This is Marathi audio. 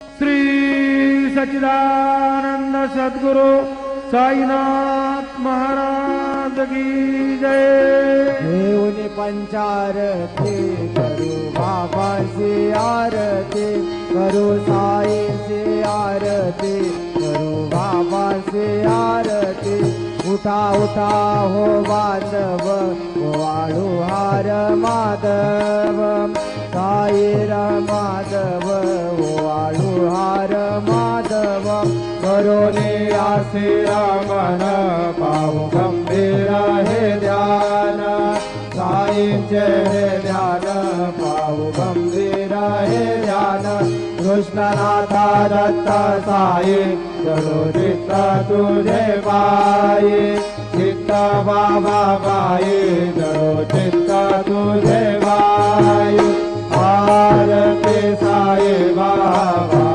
श्री सच्चिदानंद सद्गुरु साईनाथ महाराज की जय। देवनी पंचारती करू बाबा से आरती, करू साई से आरती, करू बाबा से आरती। उठा उठा हो बांधव, वाळू हार माधव, साई माधव, वाळू हार माधव। करोने आशिरा मन पाहू गंभीर हे ध्यान, साईंचे हे ध्यान पाहू गंभीर हे ध्यान। कृष्णनाथा दत्त साई करो चित्त तुझे बाई, चित्त बाबा बाई करो चित्त तुझे बाई। आरती साई बाबा